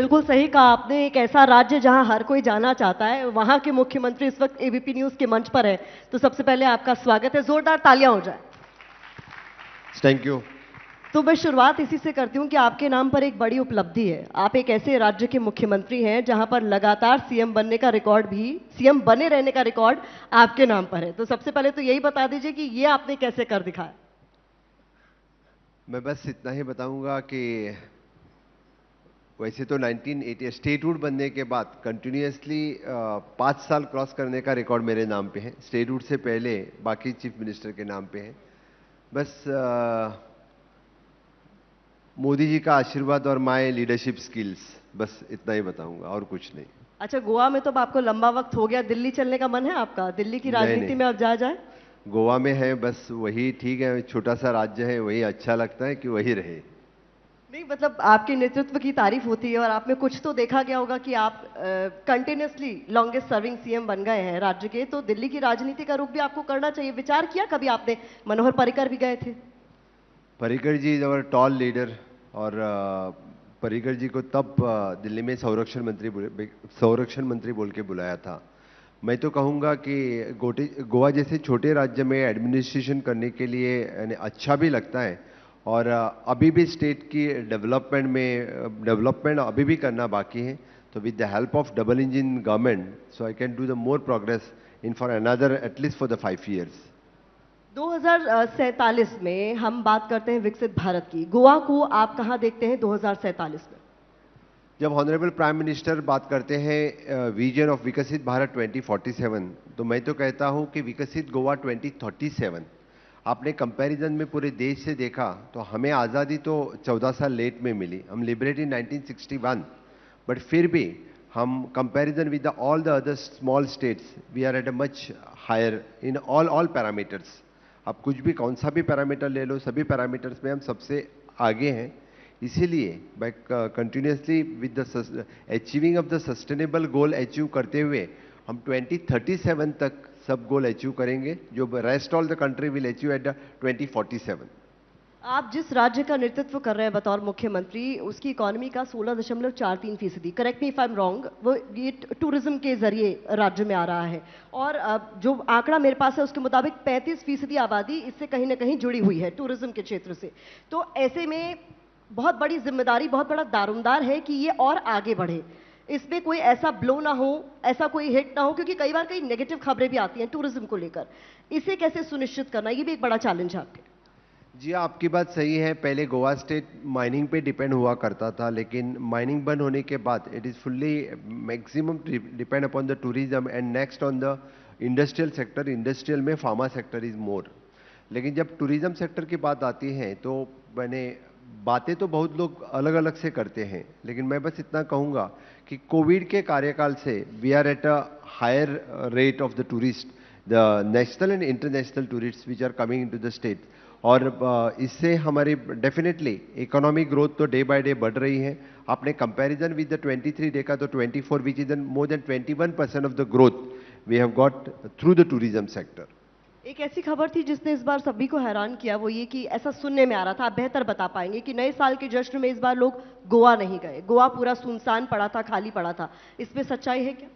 बिल्कुल सही कहा आपने। एक ऐसा राज्य जहां हर कोई जाना चाहता है, वहां के मुख्यमंत्री इस वक्त एबीपी न्यूज के मंच पर है, तो सबसे पहले आपका स्वागत है। जोरदार तालियां हो जाए। Thank you. तो मैं शुरुआत इसी से करती हूं कि आपके नाम पर एक बड़ी उपलब्धि है। आप एक ऐसे राज्य के मुख्यमंत्री हैं जहां पर लगातार सीएम बनने का रिकॉर्ड भी, सीएम बने रहने का रिकॉर्ड आपके नाम पर है। तो सबसे पहले तो यही बता दीजिए कि ये आपने कैसे कर दिखाया। मैं बस इतना ही बताऊंगा कि वैसे तो 1980 स्टेटहुड बनने के बाद कंटिन्यूअसली 5 साल क्रॉस करने का रिकॉर्ड मेरे नाम पे है। स्टेटहुड से पहले बाकी चीफ मिनिस्टर के नाम पे है। बस मोदी जी का आशीर्वाद और माय लीडरशिप स्किल्स, बस इतना ही बताऊंगा और कुछ नहीं। अच्छा, गोवा में तो अब आपको लंबा वक्त हो गया, दिल्ली चलने का मन है आपका? दिल्ली की नहीं राजनीति नहीं, में अब जा जाए। गोवा में है, बस वही ठीक है। छोटा सा राज्य है, वही अच्छा लगता है कि वही रहे। नहीं मतलब आपके नेतृत्व की तारीफ होती है और आप में कुछ तो देखा गया होगा कि आप कंटिन्यूअसली लॉन्गेस्ट सर्विंग सीएम बन गए हैं राज्य के, तो दिल्ली की राजनीति का रुख भी आपको करना चाहिए। विचार किया कभी आपने? मनोहर पर्रिकर भी गए थे। पर्रिकर जी इज अवर टॉल लीडर। और पर्रिकर जी को तब दिल्ली में संरक्षण मंत्री बोल के बुलाया था। मैं तो कहूँगा कि गोवा जैसे छोटे राज्य में एडमिनिस्ट्रेशन करने के लिए यानी अच्छा भी लगता है। और अभी भी स्टेट की डेवलपमेंट अभी भी करना बाकी है। तो with the help of double engine government, so I can do the more progress in for another at least for the 5 years। 2047 में हम बात करते हैं विकसित भारत की, गोवा को आप कहाँ देखते हैं 2047 में? जब ऑनरेबल प्राइम मिनिस्टर बात करते हैं विजन ऑफ विकसित भारत 2047, तो मैं तो कहता हूं कि विकसित गोवा 2037। आपने कंपैरिजन में पूरे देश से देखा तो हमें आज़ादी तो 14 साल लेट में मिली, हम लिबरेट इन 1961, बट फिर भी हम comparison with all the other small states we are at a much higher in all parameters. आप कुछ भी कौन सा भी पैरामीटर ले लो, सभी पैरामीटर्स में हम सबसे आगे हैं। इसीलिए by continuously with the achieving of the sustainable goal achieve करते हुए हम 2037 तक सब गोल अचीव करेंगे, जो rest all the country will achieve at the 2047। आप जिस राज्य का नेतृत्व कर रहे हैं बतौर मुख्यमंत्री, उसकी इकोनॉमी का 16.43%, correct me if I am wrong, वो ये टूरिज्म के जरिए राज्य में आ रहा है। और जो आंकड़ा मेरे पास है उसके मुताबिक 35% आबादी इससे कहीं ना कहीं जुड़ी हुई है टूरिज्म के क्षेत्र से। तो ऐसे में बहुत बड़ी जिम्मेदारी, बहुत बड़ा दारोमदार है कि ये और आगे बढ़े, इसमें कोई ऐसा ब्लो ना हो, ऐसा कोई हिट ना हो, क्योंकि कई बार कई नेगेटिव खबरें भी आती हैं टूरिज्म को लेकर। इसे कैसे सुनिश्चित करना, ये भी एक बड़ा चैलेंज है आपके। जी, आपकी बात सही है। पहले गोवा स्टेट माइनिंग पे डिपेंड हुआ करता था, लेकिन माइनिंग बंद होने के बाद it is fully maximum depend upon the tourism and next on the industrial sector. Industrial में फार्मा सेक्टर इज मोर। लेकिन जब टूरिज्म सेक्टर की बात आती है तो मैंने बातें तो बहुत लोग अलग अलग से करते हैं, लेकिन मैं बस इतना कहूँगा कि कोविड के कार्यकाल से we are at a higher rate of the tourist, the national and international tourist which are coming into the state. और इससे हमारी डेफिनेटली इकोनॉमिक ग्रोथ तो डे बाय डे बढ़ रही है। आपने कंपैरिजन विद द 23 देखा तो 24 which is more than 21% of the growth we have got through the tourism sector. एक ऐसी खबर थी जिसने इस बार सभी को हैरान किया, वो ये कि ऐसा सुनने में आ रहा था, आप बेहतर बता पाएंगे, कि नए साल के जश्न में इस बार लोग गोवा नहीं गए, गोवा पूरा सुनसान पड़ा था, खाली पड़ा था। इसमें सच्चाई है क्या?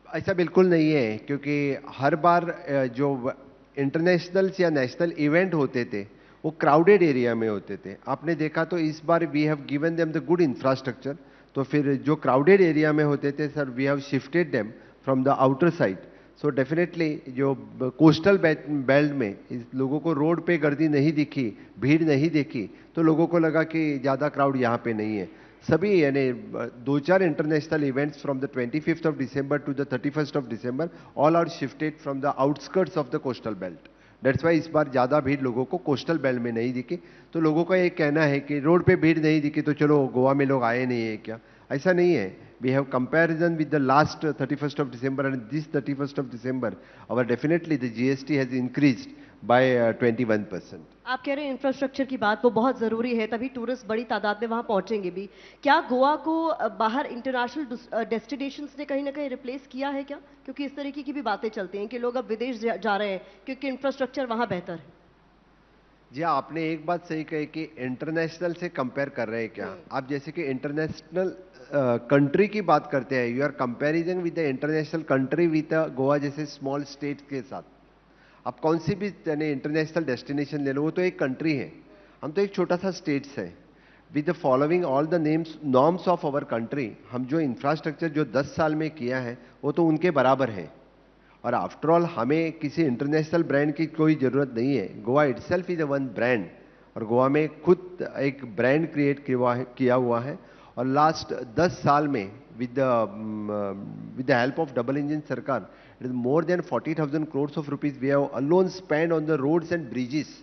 ऐसा बिल्कुल नहीं है, क्योंकि हर बार जो इंटरनेशनल या नेशनल इवेंट होते थे वो क्राउडेड एरिया में होते थे। आपने देखा तो इस बार we have given them the good infrastructure. तो फिर जो क्राउडेड एरिया में होते थे sir, we have shifted them from the outer side. So definitely जो कोस्टल बेल्ट में इस लोगों को रोड पे गर्दी नहीं दिखी, भीड़ नहीं देखी, तो लोगों को लगा कि ज़्यादा क्राउड यहाँ पे नहीं है। सभी यानी 2-4 international events from the 25th of December to the 31st of December all are shifted from the outskirts of the coastal belt. That's why इस बार ज़्यादा भीड़ लोगों को कोस्टल बेल्ट में नहीं दिखी। तो लोगों का ये कहना है कि रोड पे भीड़ नहीं दिखी तो चलो गोवा में लोग आए नहीं है क्या? ऐसा नहीं है। We have comparison with the last 31st of December and this 31st of December, और definitely the GST has increased by 21%। आप कह रहे हैं इंफ्रास्ट्रक्चर की बात, वो बहुत ज़रूरी है, तभी टूरिस्ट बड़ी तादाद में वहाँ पहुँचेंगे भी। क्या गोवा को बाहर इंटरनेशनल डेस्टिनेशंस ने कहीं ना कहीं रिप्लेस किया है क्या? क्योंकि इस तरीके की भी बातें चलती हैं कि लोग अब विदेश जा रहे हैं क्योंकि इंफ्रास्ट्रक्चर वहाँ बेहतर है। जी हाँ, आपने एक बात सही कही कि इंटरनेशनल से कंपेयर कर रहे हैं क्या आप, जैसे कि इंटरनेशनल कंट्री की बात करते हैं, you are comparison with the international country with Goa जैसे स्मॉल स्टेट के साथ। आप कौन सी भी इंटरनेशनल डेस्टिनेशन ले लो, वो तो एक कंट्री है, हम तो एक छोटा सा स्टेट्स है। With the following all the names norms of our country, हम जो इंफ्रास्ट्रक्चर जो 10 साल में किया है वो तो उनके बराबर है। और आफ्टर ऑल हमें किसी इंटरनेशनल ब्रांड की कोई जरूरत नहीं है, Goa itself is a one brand. और गोवा में खुद एक ब्रांड क्रिएट किया हुआ है। और लास्ट 10 साल में with the help of double engine sarkar, it is more than 40,000 crores of rupees we have alone spent on the roads and bridges।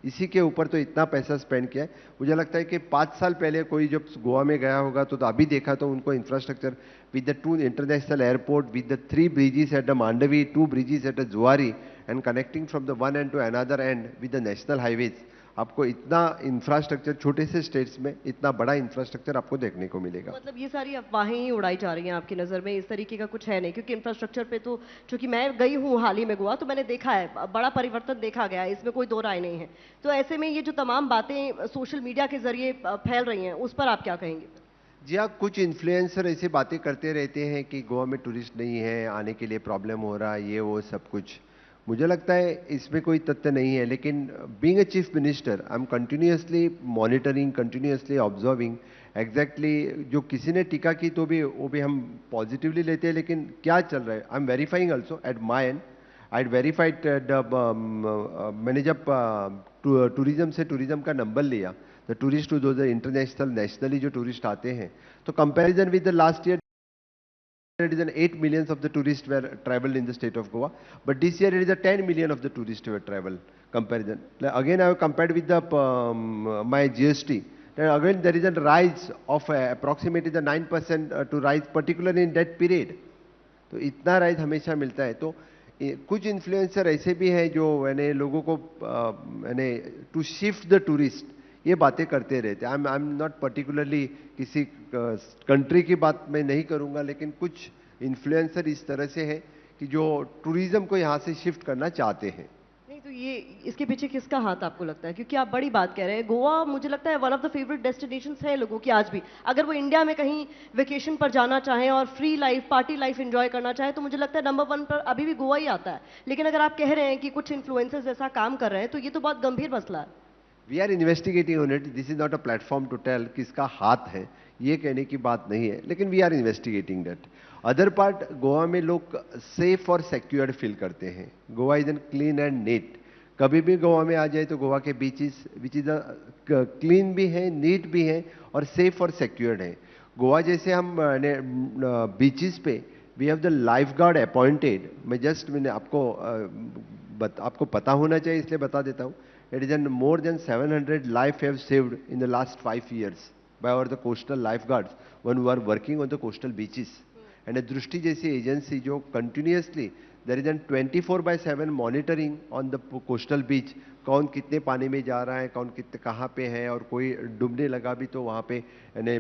इसी के ऊपर तो इतना पैसा स्पेंड किया है। मुझे लगता है कि 5 साल पहले कोई जब गोवा में गया होगा तो अभी देखा तो उनको infrastructure with the 2 international airport, with the 3 bridges at the Mandavi, 2 bridges at the Zuari, and connecting from the one end to another end with the national highways, आपको इतना इंफ्रास्ट्रक्चर छोटे से स्टेट्स में इतना बड़ा इंफ्रास्ट्रक्चर आपको देखने को मिलेगा। मतलब ये सारी अफवाहें ही उड़ाई जा रही हैं आपकी नज़र में, इस तरीके का कुछ है नहीं, क्योंकि इंफ्रास्ट्रक्चर पे तो चूंकि मैं गई हूँ हाल ही में गोवा, तो मैंने देखा है बड़ा परिवर्तन देखा गया है, इसमें कोई दो राय नहीं है। तो ऐसे में ये जो तमाम बातें सोशल मीडिया के जरिए फैल रही हैं, उस पर आप क्या कहेंगे? जी हाँ, कुछ इन्फ्लुएंसर ऐसी बातें करते रहते हैं कि गोवा में टूरिस्ट नहीं है, आने के लिए प्रॉब्लम हो रहा है, ये वो सब कुछ। मुझे लगता है इसमें कोई तथ्य नहीं है, लेकिन being a chief minister I am continuously monitoring, continuously observing exactly. जो किसी ने टीका की तो भी वो भी हम पॉजिटिवली लेते हैं, लेकिन क्या चल रहा है I am verifying also at my and. I verified मैंने जब टूरिज्म का नंबर लिया, द टूरिस्ट टू दो इंटरनेशनल नेशनली जो टूरिस्ट आते हैं, तो comparison with the last year it is an 8 millions of the tourists were traveled in the state of Goa, but this year it is a 10 million of the tourists were traveled comparison. Again I have compared with the my GST, then again there is a rise of approximately the 9% to rise particularly in that period। तो इतना rise हमेशा मिलता है। तो कुछ influencer ऐसे भी हैं जो यानी लोगों को यानी टू शिफ्ट द टूरिस्ट ये बातें करते रहते हैं। आई एम नॉट पर्टिकुलरली किसी कंट्री की बात मैं नहीं करूंगा, लेकिन कुछ इन्फ्लुएंसर इस तरह से हैं कि जो टूरिज्म को यहाँ से शिफ्ट करना चाहते हैं। नहीं तो ये इसके पीछे किसका हाथ आपको लगता है? क्योंकि आप बड़ी बात कह रहे हैं, गोवा मुझे लगता है one of the favourite destinations है लोगों की आज भी। अगर वो इंडिया में कहीं वेकेशन पर जाना चाहें और free life party life enjoy करना चाहें, तो मुझे लगता है नंबर 1 पर अभी भी गोवा ही आता है। लेकिन अगर आप कह रहे हैं कि कुछ इन्फ्लुएंसर्स ऐसा काम कर रहे हैं, तो ये तो बहुत गंभीर मसला है। We are investigating on it, this is not a platform to tell किसका हाथ है, ये कहने की बात नहीं है, लेकिन we are investigating that. Other part, Goa में लोग सेफ और सिक्योर्ड फील करते हैं। Goa is an clean and neat. कभी भी गोवा में आ जाए तो गोवा के बीचेस विच इज क्लीन भी है, नीट भी है और सेफ और सिक्योर्ड है। गोवा जैसे हम बीचेस पे we have the life guard appointed. मैंने आपको पता होना चाहिए इसलिए बता देता हूँ। It is more than 700 life have saved in the last 5 years by our the coastal lifeguards when who are working on the coastal beaches। And a दृष्टि जैसी एजेंसी जो continuously there is a 24/7 monitoring on the coastal beach, कौन कितने पानी में जा रहा है, कौन कितने कहाँ पे है, और कोई डूबने लगा भी तो वहाँ पे यानी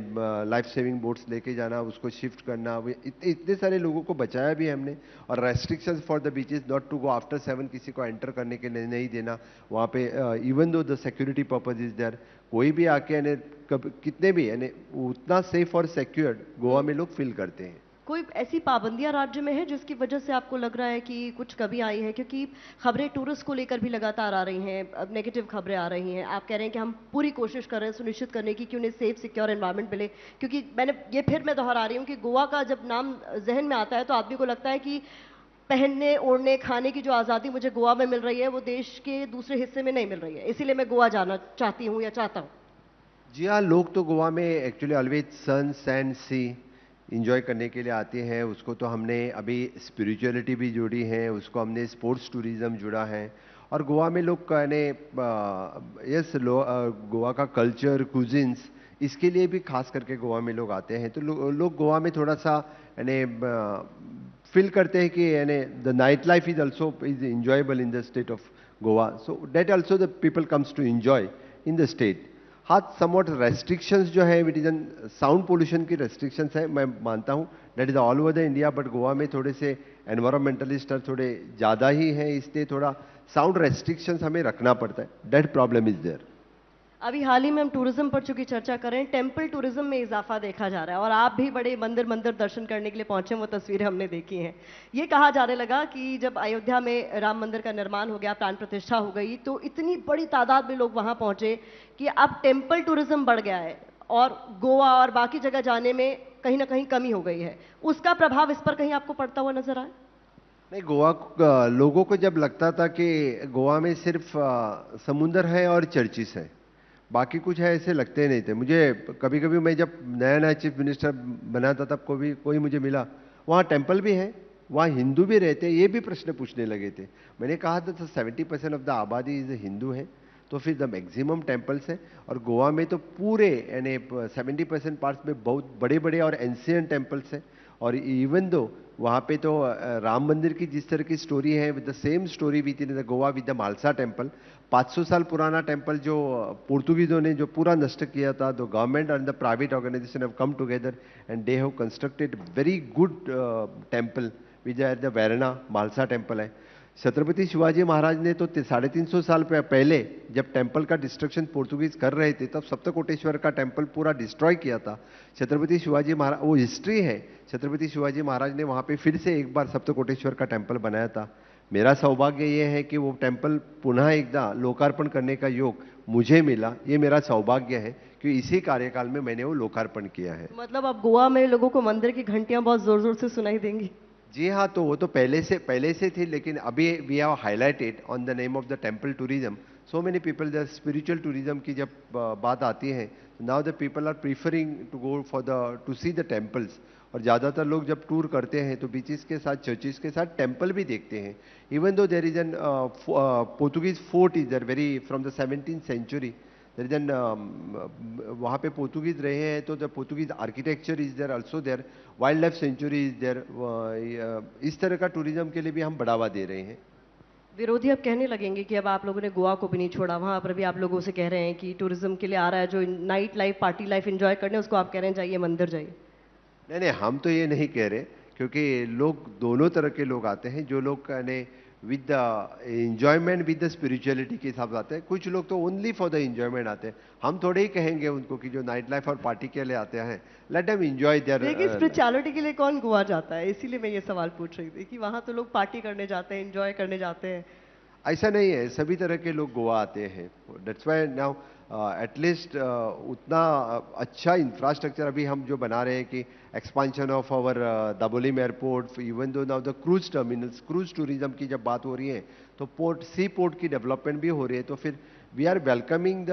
लाइफ सेविंग बोट्स लेके जाना, उसको शिफ्ट करना। इतने सारे लोगों को बचाया भी हमने। और restrictions for the beaches not to go after 7, किसी को एंटर करने के लिए नहीं देना वहाँ पे, even though the security purpose is there. कोई भी आके यानी कितने भी यानी उतना सेफ और सिक्योर्ड गोवा में लोग फील करते हैं। कोई ऐसी पाबंदियां राज्य में है जिसकी वजह से आपको लग रहा है कि कुछ कमी आई है? क्योंकि खबरें टूरिस्ट को लेकर भी लगातार आ रही हैं, अब नेगेटिव खबरें आ रही हैं। आप कह रहे हैं कि हम पूरी कोशिश कर रहे हैं सुनिश्चित करने की कि उन्हें सेफ सिक्योर एनवायरनमेंट मिले। क्योंकि मैं दोहरा रही हूँ कि गोवा का जब नाम जहन में आता है तो आदमी को लगता है कि पहनने ओढ़ने खाने की जो आज़ादी मुझे गोवा में मिल रही है वो देश के दूसरे हिस्से में नहीं मिल रही है, इसीलिए मैं गोवा जाना चाहती हूँ या चाहता हूँ। जी हाँ, लोग तो गोवा में एक्चुअली ऑलवेज सन सैंड सी इंजॉय करने के लिए आते हैं। उसको तो हमने अभी स्पिरिचुअलिटी भी जोड़ी है, उसको हमने स्पोर्ट्स टूरिज्म जुड़ा है। और गोवा में लोग कहने यस गोवा का कल्चर कुजिन्स इसके लिए भी खास करके गोवा में लोग आते हैं। तो लोग गोवा में थोड़ा सा यानी फील करते हैं कि यानी the night life is also is enjoyable in the state of Goa, so that also the people comes to enjoy in the state. हाँ, समवॉट रेस्ट्रिक्शंस जो है it is an sound pollution की रेस्ट्रिक्शंस है, मैं मानता हूँ that is all over the India, but Goa में थोड़े से एनवायरमेंटलिस्ट थोड़े ज़्यादा ही हैं, इसलिए थोड़ा साउंड रेस्ट्रिक्शंस हमें रखना पड़ता है, दैट प्रॉब्लम इज देयर। अभी हाल ही में हम टूरिज्म पर चूंकि चर्चा कर रहे हैं, टेम्पल टूरिज्म में इजाफा देखा जा रहा है और आप भी बड़े मंदिर मंदिर दर्शन करने के लिए पहुंचे, वो तस्वीरें हमने देखी हैं। ये कहा जाने लगा कि जब अयोध्या में राम मंदिर का निर्माण हो गया, प्राण प्रतिष्ठा हो गई, तो इतनी बड़ी तादाद में लोग वहां पहुंचे कि अब टेम्पल टूरिज्म बढ़ गया है और गोवा और बाकी जगह जाने में कहीं ना कहीं कमी हो गई है। उसका प्रभाव इस पर कहीं आपको पड़ता हुआ नजर आए? नहीं, गोवा लोगों को जब लगता था कि गोवा में सिर्फ समुंदर है और चर्चिस है, बाकी कुछ है, ऐसे लगते नहीं थे मुझे। कभी कभी मैं जब नया नया चीफ मिनिस्टर बना था तब कोई मुझे मिला, वहाँ टेम्पल भी है, वहाँ हिंदू भी रहते हैं, ये भी प्रश्न पूछने लगे थे। मैंने कहा था 70% ऑफ द आबादी इज हिंदू है, तो फिर द मैक्सिमम टेम्पल्स है। और गोवा में तो पूरे यानी 70% पार्ट्स में बहुत बड़े बड़े और एंशियंट टेम्पल्स हैं। और इवन दो वहाँ पे तो राम मंदिर की जिस तरह की स्टोरी है, with the same story with in the Goa with the Mhalsa temple, 500 साल पुराना टेम्पल जो पोर्तुगीजों ने जो पूरा नष्ट किया था, the government and the private organisation have come together and they have constructed very good temple which are the Verna Mhalsa temple है। छत्रपति शिवाजी महाराज ने तो 350 साल पहले जब टेम्पल का डिस्ट्रक्शन पोर्तुगीज कर रहे थे, तब सप्तकोटेश्वर का टेम्पल पूरा डिस्ट्रॉय किया था छत्रपति शिवाजी महाराज। वो हिस्ट्री है, छत्रपति शिवाजी महाराज ने वहाँ पे फिर से एक बार सप्तकोटेश्वर का टेम्पल बनाया था। मेरा सौभाग्य ये है कि वो टेम्पल पुनः एकदा लोकार्पण करने का योग मुझे मिला, ये मेरा सौभाग्य है कि इसी कार्यकाल में मैंने वो लोकार्पण किया है। मतलब अब गोवा में लोगों को मंदिर की घंटियां बहुत जोर जोर से सुनाई देंगी? जी हाँ, तो वो तो पहले से थी, लेकिन अभी we have highlighted on the name of the temple tourism, so many people, the spiritual tourism की जब बात आती है, now the people are preferring to go for the to see the temples. और ज़्यादातर लोग जब टूर करते हैं तो बीचेस के साथ चर्चिस के साथ टेम्पल भी देखते हैं। Even though there is an Portuguese fort is there very from the 17th century, there is an वहाँ पे पोर्तुगीज रहे हैं, तो the Portuguese architecture is there also there, wild life sanctuary is there. इस तरह का टूरिज्म के लिए भी हम बढ़ावा दे रहे हैं। विरोधी अब कहने लगेंगे कि अब आप लोगों ने गोवा को भी नहीं छोड़ा, वहां पर भी आप लोगों से कह रहे हैं कि टूरिज्म के लिए आ रहा है, जो night life party life enjoy करने, उसको आप कह रहे हैं जाइए मंदिर जाइए। नहीं नहीं, हम तो ये नहीं कह रहे, क्योंकि लोग दोनों तरह के लोग आते हैं। जो लोग यानी with the enjoyment with the spirituality के हिसाब से आते हैं, कुछ लोग तो ओनली फॉर द एंजॉयमेंट आते हैं। हम थोड़े ही कहेंगे उनको कि जो नाइट लाइफ और पार्टी के लिए आते हैं, लेट देम एंजॉय देयर। देखिए, स्पिरिचुअलिटी के लिए कौन गोवा जाता है, इसीलिए मैं ये सवाल पूछ रही थी कि वहां तो लोग पार्टी करने जाते हैं, एंजॉय करने जाते हैं। ऐसा नहीं है, सभी तरह के लोग गोवा आते हैं। दैट्स वाई नाउ एटलीस्ट उतना अच्छा इंफ्रास्ट्रक्चर अभी हम जो बना रहे हैं कि expansion of our Dabolim airport, even though now the cruise terminals, cruise tourism की जब बात हो रही है तो पोर्ट, सी पोर्ट की डेवलपमेंट भी हो रही है, तो फिर we are welcoming the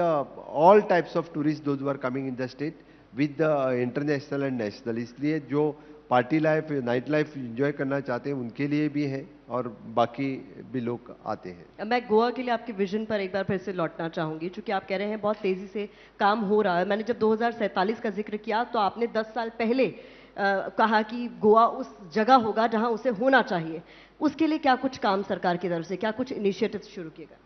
all types of tourist those are coming in the state with the international and national. इसलिए जो party life, night life enjoy करना चाहते हैं उनके लिए भी है और बाकी भी लोग आते हैं। मैं गोवा के लिए आपके विजन पर एक बार फिर से लौटना चाहूंगी, क्योंकि आप कह रहे हैं बहुत तेजी से काम हो रहा है। मैंने जब 2047 का जिक्र किया तो आपने 10 साल पहले कहा कि गोवा उस जगह होगा जहां उसे होना चाहिए। उसके लिए क्या कुछ काम सरकार की तरफ से, क्या कुछ इनिशिएटिव शुरू किए गए?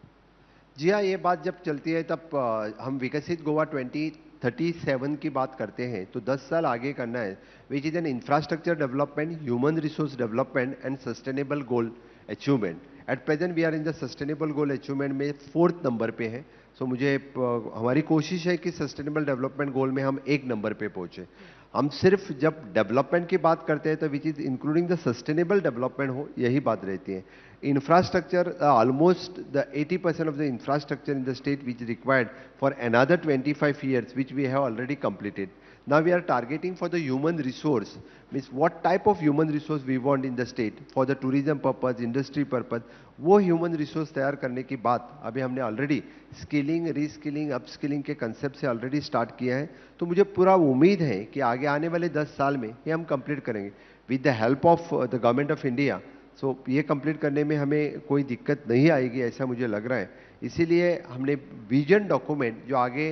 जी हाँ, ये बात जब चलती है तब हम विकसित गोवा 2037 की बात करते हैं तो 10 साल आगे करना है, which is an infrastructure development, human resource development and sustainable goal achievement. At present we are in the sustainable goal achievement में 4th नंबर पे है। सो मुझे हमारी कोशिश है कि सस्टेनेबल डेवलपमेंट गोल में हम 1 नंबर पे पहुंचे। हम सिर्फ जब डेवलपमेंट की बात करते हैं तो which is including the sustainable development हो, यही बात रहती है। Infrastructure, almost the 80% of the infrastructure in the state which is required for another 25 years, which we have already completed. Now we are targeting for the human resource, means what type of human resource we want in the state for the tourism purpose, industry purpose. वो human resource तैयार करने की बात अभी हमने already skilling, reskilling, upskilling के concept से already start किया है। तो मुझे पूरा उम्मीद है कि आगे आने वाले 10 साल में ये हम कंप्लीट करेंगे with the help of the government of India. So ये कंप्लीट करने में हमें कोई दिक्कत नहीं आएगी, ऐसा मुझे लग रहा है। इसीलिए हमने विजन डॉक्यूमेंट जो आगे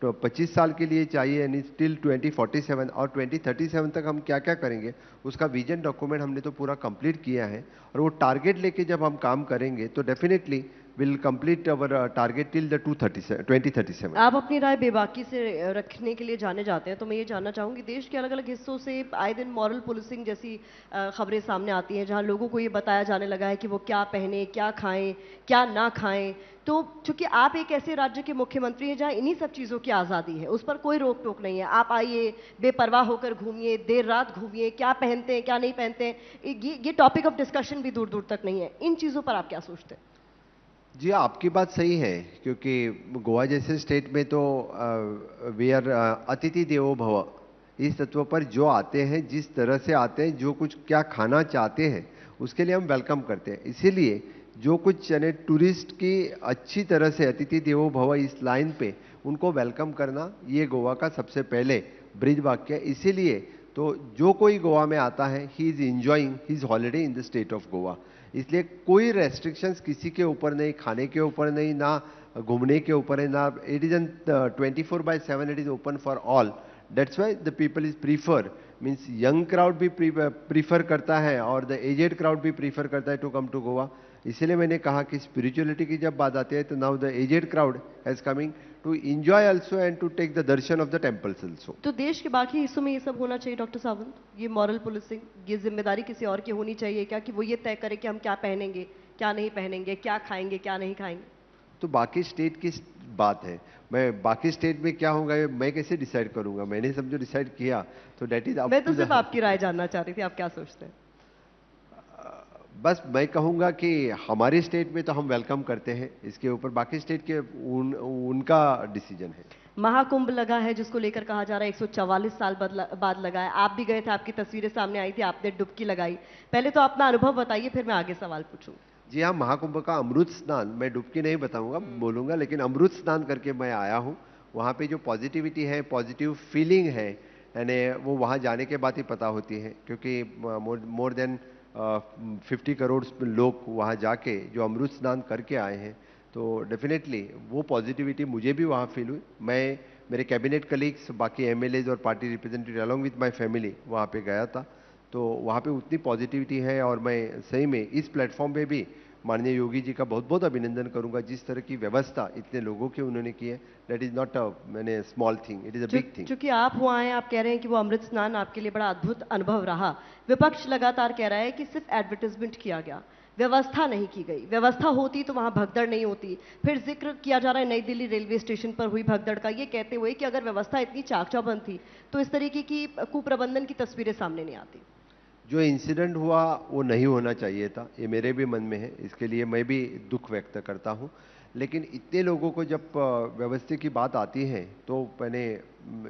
25 साल के लिए चाहिए, यानी टिल 2047 और 2037 तक हम क्या क्या करेंगे, उसका विजन डॉक्यूमेंट हमने तो पूरा कंप्लीट किया है। और वो टारगेट लेके जब हम काम करेंगे तो definitely will complete our target till the 2037. आप अपनी राय बेबाकी से रखने के लिए जाने जाते हैं, तो मैं ये जानना चाहूंगी, देश के अलग अलग हिस्सों से आए दिन मॉरल पुलिसिंग जैसी खबरें सामने आती हैं, जहां लोगों को ये बताया जाने लगा है कि वो क्या पहने, क्या खाएं, क्या ना खाएं। तो चूंकि आप एक ऐसे राज्य के मुख्यमंत्री हैं जहां इन्हीं सब चीज़ों की आज़ादी है, उस पर कोई रोक टोक नहीं है, आप आइए, बेपरवाह होकर घूमिए, देर रात घूमिए, क्या पहनते हैं क्या नहीं पहनते हैं, ये टॉपिक ऑफ डिस्कशन भी दूर दूर तक नहीं है। इन चीज़ों पर आप क्या सोचते हैं? जी, आपकी बात सही है, क्योंकि गोवा जैसे स्टेट में तो वी आर अतिथि देवो भव, इस तत्व पर जो आते हैं, जिस तरह से आते हैं, जो कुछ क्या खाना चाहते हैं उसके लिए हम वेलकम करते हैं। इसीलिए जो कुछ यानी टूरिस्ट की अच्छी तरह से अतिथि देवो भव इस लाइन पे उनको वेलकम करना, ये गोवा का सबसे पहले ब्रीज वाक्य है। इसीलिए तो जो कोई गोवा में आता है, he is enjoying his holiday in the state of Goa. इसलिए कोई रेस्ट्रिक्शंस किसी के ऊपर नहीं, खाने के ऊपर नहीं, ना घूमने के ऊपर है, ना। It is N 24/7, it is open for all. That's why the people is prefer, means young crowd भी प्रीफर करता है और द एजेड क्राउड भी प्रीफर करता है टू कम टू गोवा। इसीलिए मैंने कहा कि स्पिरिचुअलिटी की जब बात आती है तो now the aged crowd has coming to enjoy also and to take the darshan of the temples also. तो देश के बाकी हिस्सों में ये सब होना चाहिए डॉक्टर सावंत, ये मॉरल पुलिसिंग, ये जिम्मेदारी किसी और की होनी चाहिए क्या, कि वो ये तय करे कि हम क्या पहनेंगे, क्या नहीं पहनेंगे, क्या खाएंगे, क्या नहीं खाएंगे? तो बाकी स्टेट की बात है, मैं बाकी स्टेट में क्या होगा मैं कैसे डिसाइड करूंगा? मैंने समझो डिसाइड किया तो दैट इज अप मैं तो टू सिर्फ द। आपकी राय जानना चाह रही थी, आप क्या सोचते हैं? बस मैं कहूंगा कि हमारे स्टेट में तो हम वेलकम करते हैं, इसके ऊपर बाकी स्टेट के उनका डिसीजन है। महाकुंभ लगा है जिसको लेकर कहा जा रहा है 144 साल बाद लगा है, आप भी गए थे, आपकी तस्वीरें सामने आई थी, आपने डुबकी लगाई। पहले तो अपना अनुभव बताइए, फिर मैं आगे सवाल पूछूंगा। जी हाँ, महाकुंभ का अमृत स्नान, मैं डुबकी नहीं बताऊंगा, बोलूंगा, लेकिन अमृत स्नान करके मैं आया हूँ। वहाँ पे जो पॉजिटिविटी है, पॉजिटिव फीलिंग है, यानी वो वहाँ जाने के बाद ही पता होती है, क्योंकि मोर देन 50 करोड़ लोग वहाँ जाके जो अमृत स्नान करके आए हैं, तो डेफिनेटली वो पॉजिटिविटी मुझे भी वहाँ फील हुई। मैं, मेरे कैबिनेट कलीग्स, बाकी एमएलएज और party representative along with my family वहाँ पे गया था, तो वहाँ पे उतनी पॉजिटिविटी है। और मैं सही में इस प्लेटफॉर्म पे भी माननीय योगी जी का बहुत बहुत अभिनंदन करूंगा, जिस तरह की व्यवस्था इतने लोगों की उन्होंने की है। दैट इज नॉट मैंने small thing, it is a big thing. चूंकि आप वहाँ आए, आप कह रहे हैं कि वो अमृत स्नान आपके लिए बड़ा अद्भुत अनुभव रहा। विपक्ष लगातार कह रहा है कि सिर्फ एडवर्टाइजमेंट किया गया, व्यवस्था नहीं की गई। व्यवस्था होती तो वहां भगदड़ नहीं होती। फिर जिक्र किया जा रहा है नई दिल्ली रेलवे स्टेशन पर हुई भगदड़ का, ये कहते हुए कि अगर व्यवस्था इतनी चाक चौबंद थी तो इस तरीके की कुप्रबंधन की तस्वीरें सामने नहीं आती। जो इंसिडेंट हुआ वो नहीं होना चाहिए था, ये मेरे भी मन में है, इसके लिए मैं भी दुख व्यक्त करता हूँ। लेकिन इतने लोगों को जब व्यवस्था की बात आती है तो मैंने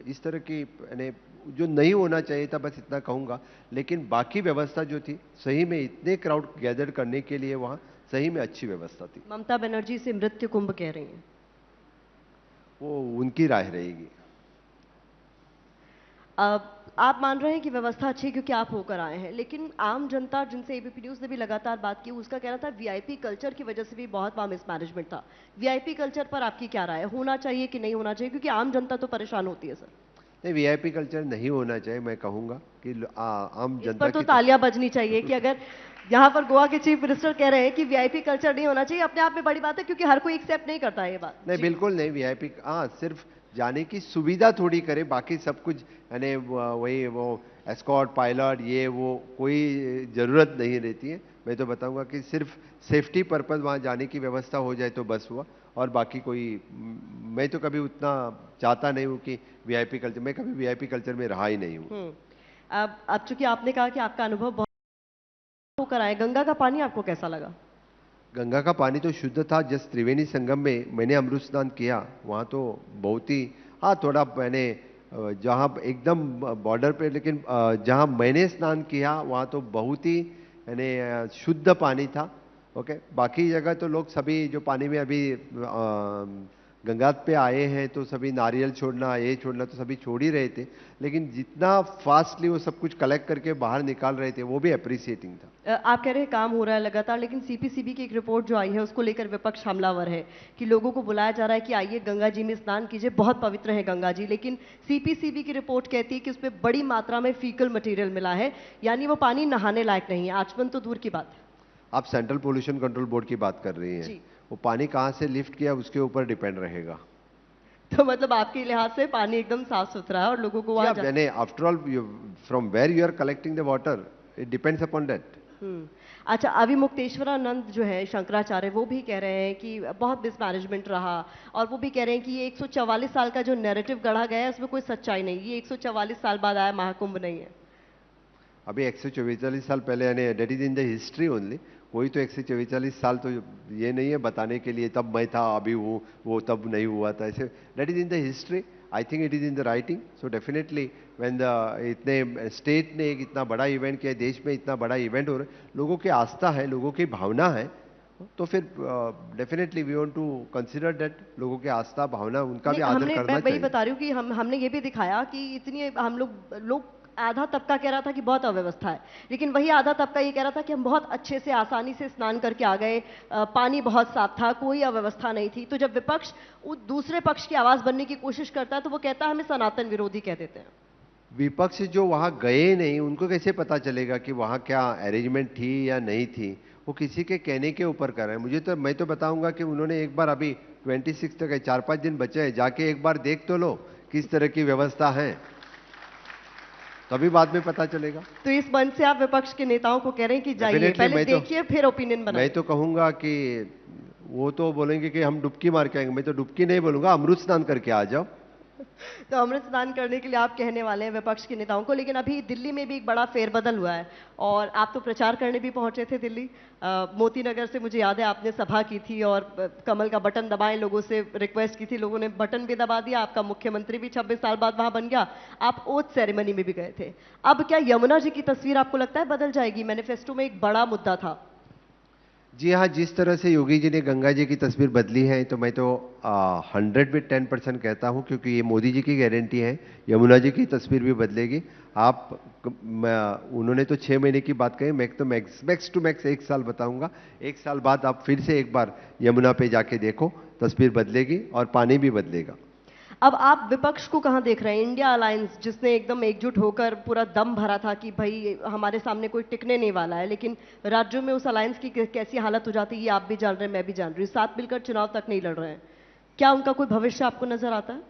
इस तरह की मैंने जो नहीं होना चाहिए था, बस इतना कहूँगा। लेकिन बाकी व्यवस्था जो थी, सही में इतने क्राउड गैदर करने के लिए वहाँ सही में अच्छी व्यवस्था थी। ममता बनर्जी से मृत्यु कुंभ कह रही हैं, वो उनकी राय रहेगी। आप मान रहे हैं कि व्यवस्था अच्छी है क्योंकि आप होकर आए हैं, लेकिन आम जनता जिनसे एबीपी न्यूज ने भी लगातार बात की, उसका कहना था वीआईपी कल्चर की वजह से भी बहुत वहां मिसमैनेजमेंट था। वीआईपी कल्चर पर आपकी क्या राय है, होना चाहिए कि नहीं होना चाहिए, क्योंकि आम जनता तो परेशान होती है सर? नहीं, वीआईपी कल्चर नहीं होना चाहिए, मैं कहूंगा कि आम इस जनता पर तो की तालियां बजनी चाहिए कि अगर यहाँ पर गोवा के चीफ मिनिस्टर कह रहे हैं कि वीआईपी कल्चर नहीं होना चाहिए, अपने आप में बड़ी बात है, क्योंकि हर कोई एक्सेप्ट नहीं करता है ये बात। नहीं, बिल्कुल नहीं। वीआईपी सिर्फ जाने की सुविधा थोड़ी करे, बाकी सब कुछ यानी वही वो एस्कॉर्ट पायलट ये वो कोई जरूरत नहीं रहती है। मैं तो बताऊंगा कि सिर्फ सेफ्टी पर्पज वहाँ जाने की व्यवस्था हो जाए तो बस हुआ, और बाकी कोई मैं तो कभी उतना चाहता नहीं हूँ कि वीआईपी कल्चर, मैं कभी वीआईपी कल्चर में रहा ही नहीं हूँ। अब चूंकि आपने कहा कि आपका अनुभव बहुत होकर आए, गंगा का पानी आपको कैसा लगा? गंगा का पानी तो शुद्ध था। जिस त्रिवेणी संगम में मैंने अमृत स्नान किया, वहाँ तो बहुत ही, हाँ थोड़ा मैंने जहाँ एकदम बॉर्डर पे, लेकिन जहाँ मैंने स्नान किया वहाँ तो बहुत ही यानी शुद्ध पानी था। ओके, बाकी जगह तो लोग सभी जो पानी में अभी गंगा पे आए हैं तो सभी नारियल छोड़ना ये छोड़ना तो सभी छोड़ ही रहे थे, लेकिन जितना फास्टली वो सब कुछ कलेक्ट करके बाहर निकाल रहे थे वो भी अप्रिसिएटिंग था। आप कह रहे हैं काम हो रहा है लगातार, लेकिन सीपीसीबी की एक रिपोर्ट जो आई है उसको लेकर विपक्ष हमलावर है कि लोगों को बुलाया जा रहा है कि आइए गंगा जी में स्नान कीजिए, बहुत पवित्र है गंगा जी, लेकिन सीपीसीबी की रिपोर्ट कहती है कि उसमें बड़ी मात्रा में फीकल मटेरियल मिला है, यानी वो पानी नहाने लायक नहीं है। आचमन तो दूर की बात है। आप सेंट्रल पोल्यूशन कंट्रोल बोर्ड की बात कर रही हैं, जी। वो पानी कहाँ से लिफ्ट किया उसके ऊपर डिपेंड रहेगा। तो मतलब आपके लिहाज से पानी एकदम साफ सुथरा है और लोगों को या वहां मैंने after all from where you are collecting the water, it depends upon that. अच्छा, अभी मुक्तेश्वरानंद जो है शंकराचार्य, वो भी कह रहे हैं कि बहुत मिसमैनेजमेंट रहा, और वो भी कह रहे हैं कि ये 144 साल का जो नैरेटिव गढ़ा गया है उसमें कोई सच्चाई नहीं, ये 144 साल बाद आया महाकुंभ नहीं है। अभी 144 साल पहले, यानी date is in the history only, कोई तो 144 साल तो ये नहीं है बताने के लिए तब मैं था अभी वो तब नहीं हुआ था, ऐसे date is in the history. I think it is in the writing, so definitely when the इतने स्टेट ने एक इतना बड़ा इवेंट किया, देश में इतना बड़ा इवेंट हो रहा है, लोगों की आस्था है, लोगों की भावना है, तो फिर definitely we want to consider that, लोगों की आस्था भावना उनका भी नहीं, आदर हमने करना मैं वही चाहिए। बता रही हूँ कि हमने ये भी दिखाया कि इतनी हम लोग आधा तबका कह रहा था कि बहुत अव्यवस्था है, लेकिन वही आधा तबका ये कह रहा था कि हम बहुत अच्छे से आसानी से स्नान करके आ गए, पानी बहुत साफ था, कोई अव्यवस्था नहीं थी। तो जब विपक्ष दूसरे पक्ष की आवाज बनने की कोशिश करता है तो वो कहता है हमें सनातन विरोधी कह देते हैं। विपक्ष जो वहां गए नहीं, उनको कैसे पता चलेगा कि वहां क्या अरेंजमेंट थी या नहीं थी? वो किसी के कहने के ऊपर कर रहे हैं। मैं तो बताऊंगा कि उन्होंने एक बार, अभी 26 तक है, 4-5 दिन बचे हैं, जाके एक बार देख तो लो किस तरह की व्यवस्था है, तभी बाद में पता चलेगा। तो इस मंच से आप विपक्ष के नेताओं को कह रहे हैं कि जाइए Definitely, पहले देखिए फिर ओपिनियन मैं बनाइए। तो कहूंगा कि वो तो बोलेंगे कि हम डुबकी मार के आएंगे, मैं तो डुबकी नहीं बोलूंगा, अमृत स्नान करके आ जाओ। तो अमृत स्नान करने के लिए आप कहने वाले हैं विपक्ष के नेताओं को, लेकिन अभी दिल्ली में भी एक बड़ा फेरबदल हुआ है और आप तो प्रचार करने भी पहुंचे थे दिल्ली। मोती नगर से मुझे याद है आपने सभा की थी और कमल का बटन दबाएं लोगों से रिक्वेस्ट की थी, लोगों ने बटन भी दबा दिया, आपका मुख्यमंत्री भी 26 साल बाद वहां बन गया, आप ओथ सेरेमनी में भी गए थे। अब क्या यमुना जी की तस्वीर आपको लगता है बदल जाएगी? मैनिफेस्टो में एक बड़ा मुद्दा था। जी हाँ, जिस तरह से योगी जी ने गंगा जी की तस्वीर बदली है, तो मैं तो 100 में 10% कहता हूँ, क्योंकि ये मोदी जी की गारंटी है, यमुना जी की तस्वीर भी बदलेगी। उन्होंने तो 6 महीने की बात कही, मैं तो मैक्स टू मैक्स 1 साल बताऊंगा। 1 साल बाद आप फिर से एक बार यमुना पे जाके देखो, तस्वीर बदलेगी और पानी भी बदलेगा। अब आप विपक्ष को कहां देख रहे हैं? इंडिया अलायंस जिसने एकदम एकजुट होकर पूरा दम भरा था कि भाई हमारे सामने कोई टिकने नहीं वाला है, लेकिन राज्यों में उस अलायंस की कैसी हालत हो जाती है ये आप भी जान रहे हैं, मैं भी जान रही हूँ, साथ मिलकर चुनाव तक नहीं लड़ रहे हैं। क्या उनका कोई भविष्य आपको नजर आता है?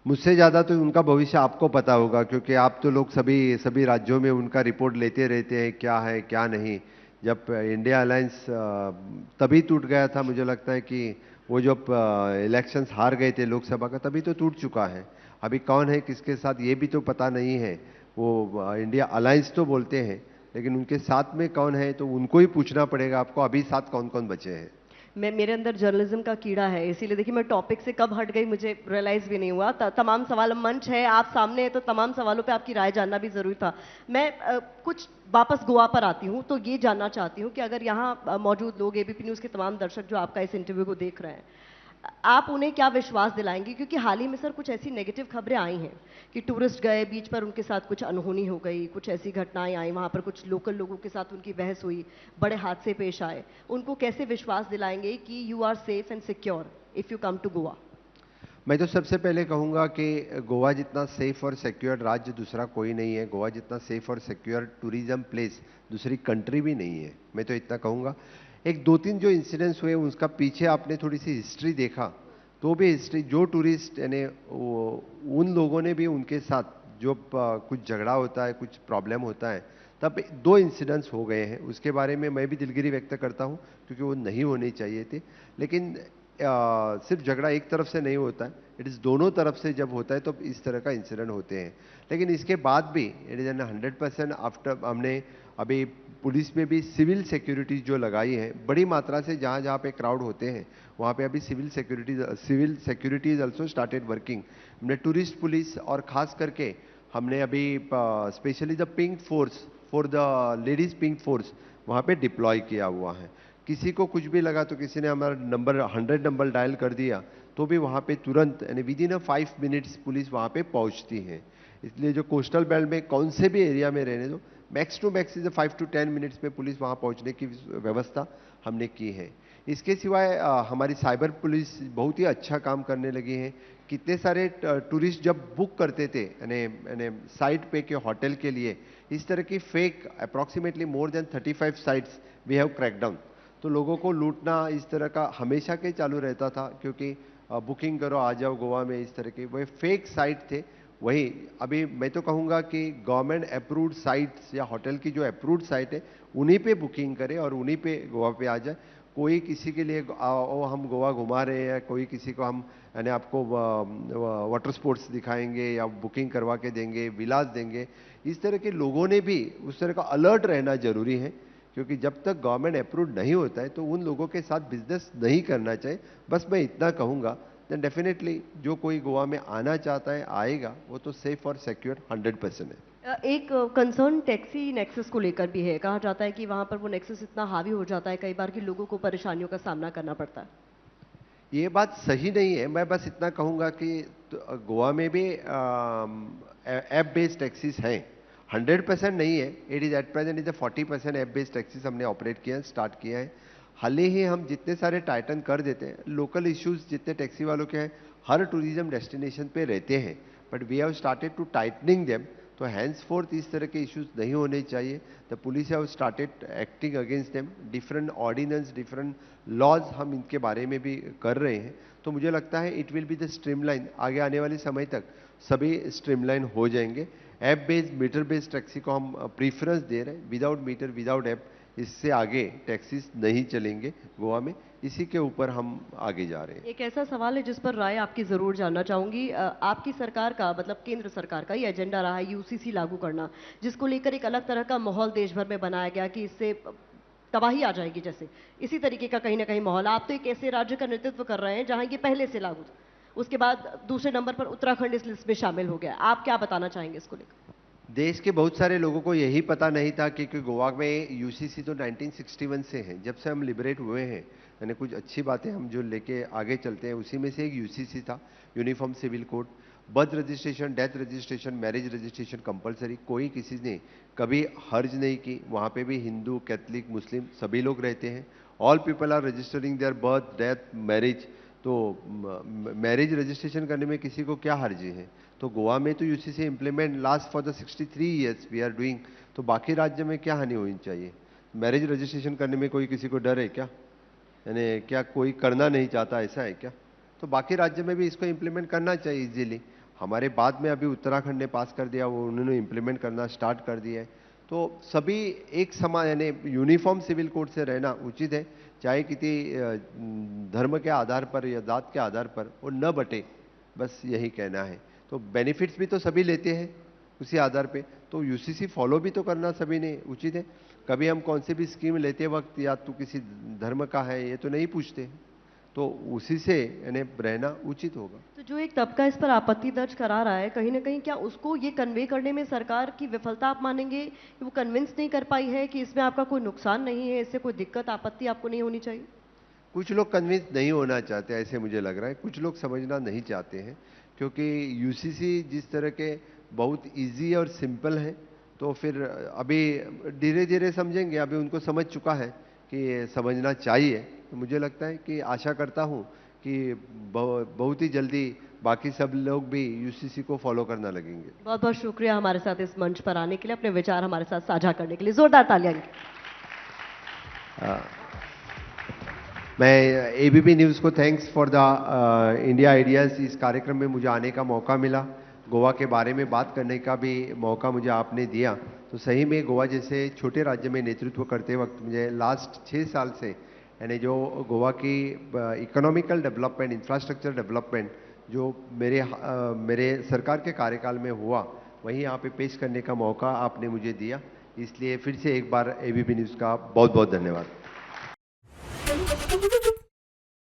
मुझसे ज्यादा तो उनका भविष्य आपको पता होगा, क्योंकि आप तो लोग सभी सभी राज्यों में उनका रिपोर्ट लेते रहते हैं, क्या है क्या नहीं। जब इंडिया अलायंस तभी टूट गया था, मुझे लगता है कि वो जब इलेक्शंस हार गए थे लोकसभा का, तभी तो टूट चुका है। अभी कौन है किसके साथ ये भी तो पता नहीं है। वो इंडिया अलायंस तो बोलते हैं, लेकिन उनके साथ में कौन है तो उनको ही पूछना पड़ेगा आपको, अभी साथ कौन कौन बचे हैं। मेरे अंदर जर्नलिज्म का कीड़ा है, इसीलिए देखिए मैं टॉपिक से कब हट गई मुझे रियलाइज भी नहीं हुआ। तमाम सवाल, मंच है, आप सामने है, तो तमाम सवालों पे आपकी राय जानना भी जरूरी था। मैं कुछ वापस गोवा पर आती हूँ, तो ये जानना चाहती हूँ कि अगर यहाँ मौजूद लोग, एबीपी न्यूज के तमाम दर्शक जो आपका इस इंटरव्यू को देख रहे हैं, आप उन्हें क्या विश्वास दिलाएंगे? क्योंकि हाल ही में सर कुछ ऐसी नेगेटिव खबरें आई हैं कि टूरिस्ट गए बीच पर, उनके साथ कुछ अनहोनी हो गई, कुछ ऐसी घटनाएं आई, वहां पर कुछ लोकल लोगों के साथ उनकी बहस हुई, बड़े हादसे पेश आए। उनको कैसे विश्वास दिलाएंगे कि you are safe and secure if you come to Goa? मैं तो सबसे पहले कहूंगा कि गोवा जितना सेफ और सिक्योर राज्य दूसरा कोई नहीं है। गोवा जितना सेफ और सिक्योर टूरिज्म प्लेस दूसरी कंट्री भी नहीं है, मैं तो इतना कहूंगा। एक 2-3 जो इंसिडेंट्स हुए उसका पीछे आपने थोड़ी सी हिस्ट्री देखा, तो भी हिस्ट्री, जो टूरिस्ट यानी उन लोगों ने भी उनके साथ जो कुछ झगड़ा होता है, कुछ प्रॉब्लम होता है, तब 2 इंसिडेंट्स हो गए हैं। उसके बारे में मैं भी दिलगिरी व्यक्त करता हूं, क्योंकि वो नहीं होने चाहिए थे। लेकिन सिर्फ झगड़ा एक तरफ से नहीं होता है, इट इज दोनों तरफ से जब होता है तो इस तरह का इंसिडेंट होते हैं। लेकिन इसके बाद भी इट इज 100% आफ्टर, हमने अभी पुलिस में भी सिविल सिक्योरिटी जो लगाई है बड़ी मात्रा से, जहां जहां पे क्राउड होते हैं वहां पे अभी civil security is also started working. हमने टूरिस्ट पुलिस और खास करके हमने अभी specially the pink force for the ladies pink force वहां पे डिप्लॉय किया हुआ है। किसी को कुछ भी लगा तो किसी ने हमारा नंबर 100 नंबर डायल कर दिया तो भी वहां पे तुरंत, यानी विद इन 5 मिनट्स पुलिस वहां पे पहुंचती है। इसलिए जो कोस्टल बेल्ट में कौन से भी एरिया में रहने दो, max to max is 5 to 10 minutes में पुलिस वहां पहुंचने की व्यवस्था हमने की है। इसके सिवाय हमारी साइबर पुलिस बहुत ही अच्छा काम करने लगी है। कितने सारे टूरिस्ट जब बुक करते थे यानी साइट पे के होटल के लिए, इस तरह की fake approximately more than 35 sites we have crack down. तो लोगों को लूटना इस तरह का हमेशा के चालू रहता था, क्योंकि बुकिंग करो आ जाओ गोवा में, इस तरह के वही फेक साइट थे। वही अभी मैं तो कहूँगा कि गवर्नमेंट अप्रूव्ड साइट्स या होटल की जो अप्रूव्ड साइट है उन्हीं पे बुकिंग करें और उन्हीं पे गोवा पे आ जाए। कोई किसी के लिए हम गोवा घुमा रहे हैं, कोई किसी को हम यानी आपको वाटर स्पोर्ट्स दिखाएंगे या बुकिंग करवा के देंगे, विलास देंगे, इस तरह के लोगों ने भी उस तरह का अलर्ट रहना जरूरी है। क्योंकि जब तक गवर्नमेंट अप्रूव्ड नहीं होता है तो उन लोगों के साथ बिजनेस नहीं करना चाहिए। बस मैं इतना कहूँगा, देन डेफिनेटली जो कोई गोवा में आना चाहता है आएगा, वो तो सेफ और सिक्योर 100% है। एक कंसर्न टैक्सी नेक्सस को लेकर भी है। कहा जाता है कि वहां पर वो नेक्सस इतना हावी हो जाता है कई बार कि लोगों को परेशानियों का सामना करना पड़ता है। ये बात सही नहीं है। मैं बस इतना कहूँगा कि गोवा में भी ऐप बेस्ड टैक्सीज हैं, 100% नहीं है। It is at present is 40% app based taxis हमने ऑपरेट किया है, स्टार्ट किया है। हाल ही हम जितने सारे टाइटन कर देते हैं, लोकल इश्यूज जितने टैक्सी वालों के हैं हर टूरिज्म डेस्टिनेशन पे रहते हैं, but we have started to tightening them. तो हैंड्स फोर्थ इस तरह के इश्यूज नहीं होने चाहिए। The police have started acting against them, different ordinance, different laws हम इनके बारे में भी कर रहे हैं। तो मुझे लगता है it will be the streamline, आगे आने वाले समय तक सभी स्ट्रीमलाइन हो जाएंगे। App based meter based taxi को हम प्रीफरेंस दे रहे हैं, विदाउट मीटर विदाउट ऐप इससे आगे टैक्सीज नहीं चलेंगे गोवा में, इसी के ऊपर हम आगे जा रहे हैं। एक ऐसा सवाल है जिस पर राय आपकी जरूर जानना चाहूंगी। आपकी सरकार का मतलब केंद्र सरकार का ये एजेंडा रहा है यूसीसी लागू करना, जिसको लेकर एक अलग तरह का माहौल देश भर में बनाया गया कि इससे तबाही आ जाएगी। जैसे इसी तरीके का कहीं ना कहीं माहौल, आप तो एक ऐसे राज्य का नेतृत्व कर रहे हैं जहां ये पहले से लागू था, उसके बाद दूसरे नंबर पर उत्तराखंड इस लिस्ट में शामिल हो गया। आप क्या बताना चाहेंगे इसको लेकर? देश के बहुत सारे लोगों को यही पता नहीं था क्योंकि गोवा में यूसीसी तो 1961 से है, जब से हम लिबरेट हुए हैं। यानी कुछ अच्छी बातें हम जो लेके आगे चलते हैं उसी में से एक यूसीसी था, uniform civil code. Birth registration, death registration, marriage registration compulsory, कोई किसी ने कभी हर्ज नहीं की। वहाँ पे भी हिंदू, कैथलिक, मुस्लिम सभी लोग रहते हैं। All people are registering their birth, death, marriage. तो मैरिज रजिस्ट्रेशन करने में किसी को क्या हर्जी है? तो गोवा में तो UCC implement last for the 63 years we are doing. तो बाकी राज्य में क्या हानि होनी चाहिए? मैरिज रजिस्ट्रेशन करने में कोई किसी को डर है क्या? यानी क्या कोई करना नहीं चाहता, ऐसा है क्या? तो बाकी राज्य में भी इसको इम्प्लीमेंट करना चाहिए इजीली। हमारे बाद में अभी उत्तराखंड ने पास कर दिया, वो उन्होंने इम्प्लीमेंट करना स्टार्ट कर दिया है। तो सभी एक समान यानी यूनिफॉर्म सिविल कोड से रहना उचित है, चाहे किसी धर्म के आधार पर या जात के आधार पर वो न बटे, बस यही कहना है। तो बेनिफिट्स भी तो सभी लेते हैं उसी आधार पे, तो यूसीसी फॉलो भी तो करना सभी ने उचित है। कभी हम कौन सी भी स्कीम लेते वक्त या तो किसी धर्म का है ये तो नहीं पूछते, तो उसी से यानी रहना उचित होगा। तो जो एक तबका इस पर आपत्ति दर्ज करा रहा है, कहीं ना कहीं क्या उसको ये कन्वे करने में सरकार की विफलता आप मानेंगे कि वो कन्विंस नहीं कर पाई है कि इसमें आपका कोई नुकसान नहीं है, इससे कोई दिक्कत आपत्ति आपको नहीं होनी चाहिए? कुछ लोग कन्विंस नहीं होना चाहते, ऐसे मुझे लग रहा है। कुछ लोग समझना नहीं चाहते हैं, क्योंकि यूसीसी जिस तरह के बहुत इजी और सिंपल है, तो फिर अभी धीरे धीरे समझेंगे। अभी उनको समझ चुका है कि समझना चाहिए। तो मुझे लगता है कि आशा करता हूँ कि बहुत ही जल्दी बाकी सब लोग भी यूसीसी को फॉलो करना लगेंगे। बहुत बहुत शुक्रिया हमारे साथ इस मंच पर आने के लिए, अपने विचार हमारे साथ साझा करने के लिए। जोरदार तालियां। मैं एबीपी न्यूज़ को thanks for the India ideas. इस कार्यक्रम में मुझे आने का मौका मिला, गोवा के बारे में बात करने का भी मौका मुझे आपने दिया। तो सही में गोवा जैसे छोटे राज्य में नेतृत्व करते वक्त मुझे लास्ट 6 साल से यानी जो गोवा की इकोनॉमिकल डेवलपमेंट, इंफ्रास्ट्रक्चर डेवलपमेंट जो मेरे सरकार के कार्यकाल में हुआ, वहीं यहाँ पे पेश करने का मौका आपने मुझे दिया। इसलिए फिर से एक बार एबीपी न्यूज़ का बहुत बहुत धन्यवाद।